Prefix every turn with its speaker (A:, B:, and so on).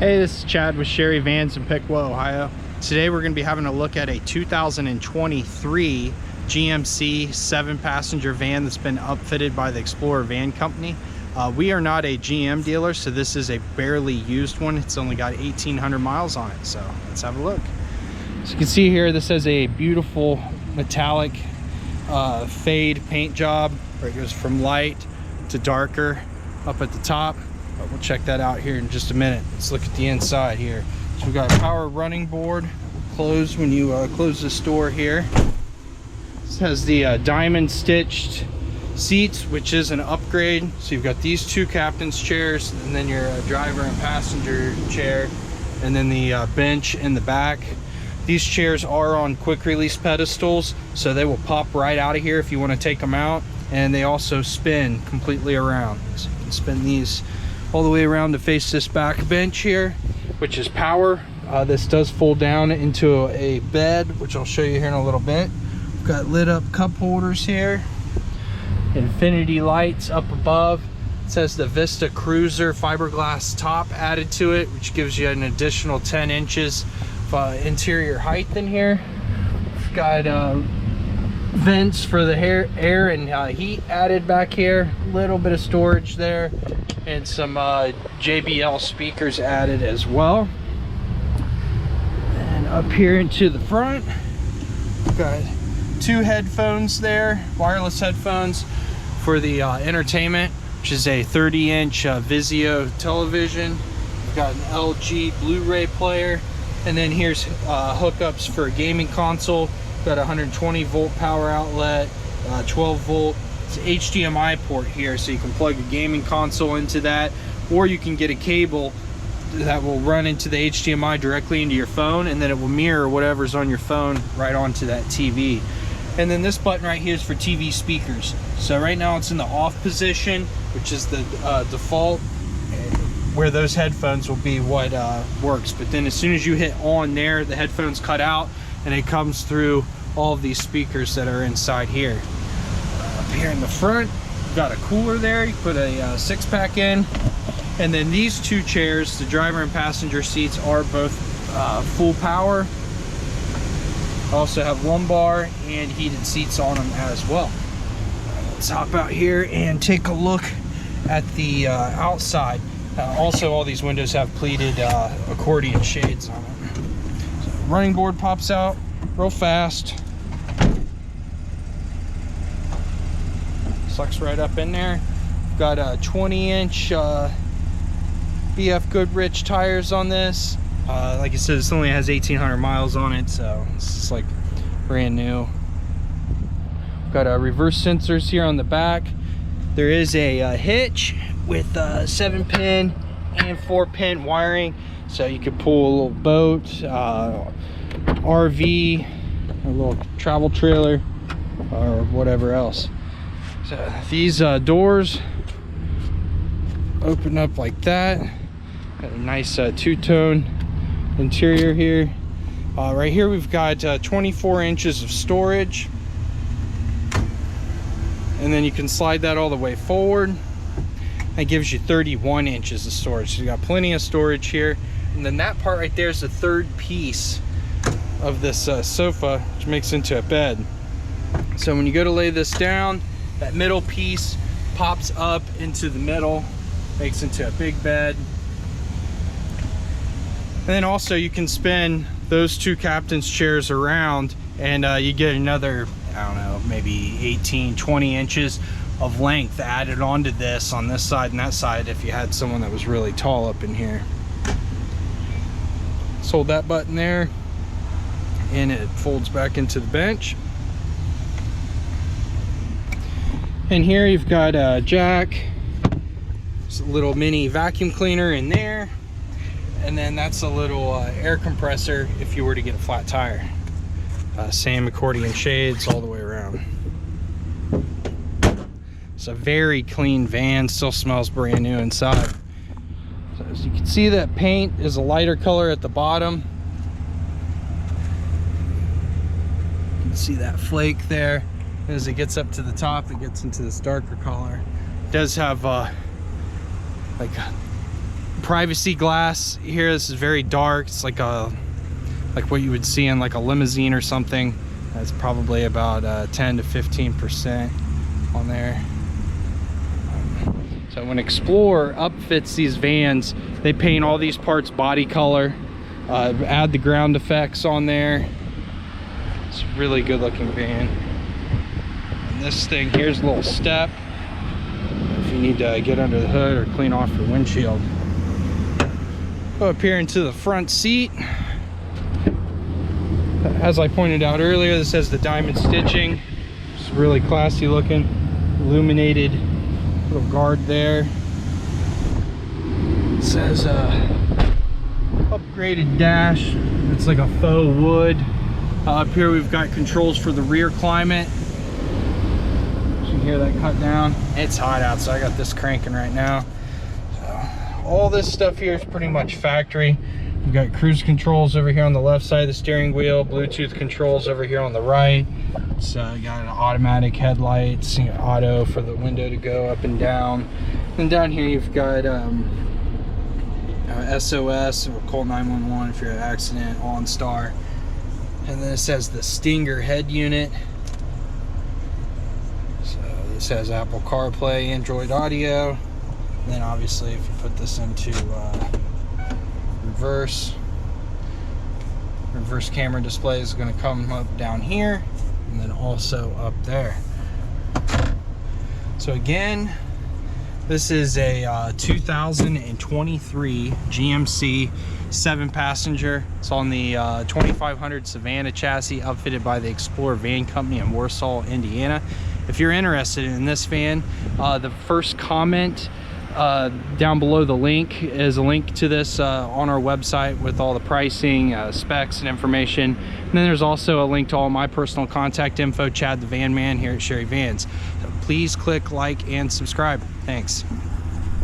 A: Hey, this is Chad with Sherry Vans in Piqua, Ohio. Today we're going to be having a look at a 2023 GMC 7-passenger van that's been upfitted by the Explorer Van Company. We are not a GM dealer, so this is a barely used one. It's only got 1,800 miles on it, so let's have a look. So you can see here, this has a beautiful metallic fade paint job where it goes from light to darker up at the top. But we'll check that out here in just a minute. Let's look at the inside here. So we've got a power running board, closed when you close this door here. This has the diamond stitched seats, which is an upgrade. So you've got these two captain's chairs, and then your driver and passenger chair, and then the bench in the back. These chairs are on quick release pedestals, so they will pop right out of here if you want to take them out, and they also spin completely around. So you can spin these all the way around to face this back bench here, which is power. This does fold down into a bed, which I'll show you here in a little bit. We've got lit up cup holders here, infinity lights up above. It says the Vista Cruiser fiberglass top added to it, which gives you an additional 10 inches of interior height in here. We've got vents for the air and heat added back here, a little bit of storage there, and some JBL speakers added as well. And up here into the front, we've got two headphones there, wireless headphones for the entertainment, which is a 30-inch Vizio television. We've got an LG Blu-ray player, and then here's hookups for a gaming console. Got a 120 volt power outlet, 12 volt HDMI port here, so you can plug a gaming console into that, or you can get a cable that will run into the HDMI directly into your phone, and then it will mirror whatever's on your phone right onto that TV. And then this button right here is for TV speakers. So right now it's in the off position, which is the default, where those headphones will be what works. But then as soon as you hit on there, the headphones cut out and it comes through all of these speakers that are inside here. Up here in the front, you've got a cooler there. You put a six-pack in. And then these two chairs, the driver and passenger seats, are both full power. Also have lumbar and heated seats on them as well. Let's hop out here and take a look at the outside. Also, all these windows have pleated accordion shades on them. So, running board pops out real fast. Sucks right up in there. We've got a 20-inch BF Goodrich tires on this. Like I said, this only has 1,800 miles on it, so it's just like brand new. We've got reverse sensors here on the back. There is a hitch with 7-pin and 4-pin wiring, so you could pull a little boat, RV, a little travel trailer, or whatever else. So these doors open up like that. Got a nice two-tone interior here. Right here we've got 24 inches of storage, and then you can slide that all the way forward. That gives you 31 inches of storage, so you got plenty of storage here. And then that part right there is the third piece of this sofa, which makes into a bed. So when you go to lay this down, that middle piece pops up into the middle, makes into a big bed. And then also you can spin those two captain's chairs around, and you get another, I don't know, maybe 18, 20 inches of length added onto this on this side and that side if you had someone that was really tall up in here. Just hold that button there and it folds back into the bench. And here you've got a jack. There's a little mini vacuum cleaner in there, and then that's a little air compressor if you were to get a flat tire. Same accordion shades all the way around. It's a very clean van, still smells brand new inside. So as you can see, that paint is a lighter color at the bottom. You can see that flake there. As it gets up to the top, it gets into this darker color. It does have like privacy glass here. This is very dark. It's like what you would see in like a limousine or something. That's probably about 10 to 15% on there. So when Explorer upfits these vans, they paint all these parts body color, add the ground effects on there. It's a really good looking van. And this thing here's a little step if you need to get under the hood or clean off your windshield. Go up here into the front seat. As I pointed out earlier, this has the diamond stitching. It's really classy looking, illuminated little guard there. It says upgraded dash. It's like a faux wood. Up here we've got controls for the rear climate. You can hear that cut down. It's hot out, so I got this cranking right now. So all this stuff here is pretty much factory. We've got cruise controls over here on the left side of the steering wheel, Bluetooth controls over here on the right. It's got an automatic headlights, auto for the window to go up and down. And down here you've got SOS, or call 911 if you're in an accident, OnStar. And then it says the Stinger head unit. So this has Apple CarPlay, Android Audio. And then obviously if you put this into reverse camera display is going to come up down here and then also up there. So again, this is a 2023 GMC 7-passenger. It's on the 2500 Savannah chassis, outfitted by the Explorer Van Company in Warsaw, Indiana. If you're interested in this van, the first comment down below the link is a link to this on our website with all the pricing, specs, and information. And then there's also a link to all my personal contact info, Chad the Van Man here at Sherry Vans. So please click like and subscribe. Thanks.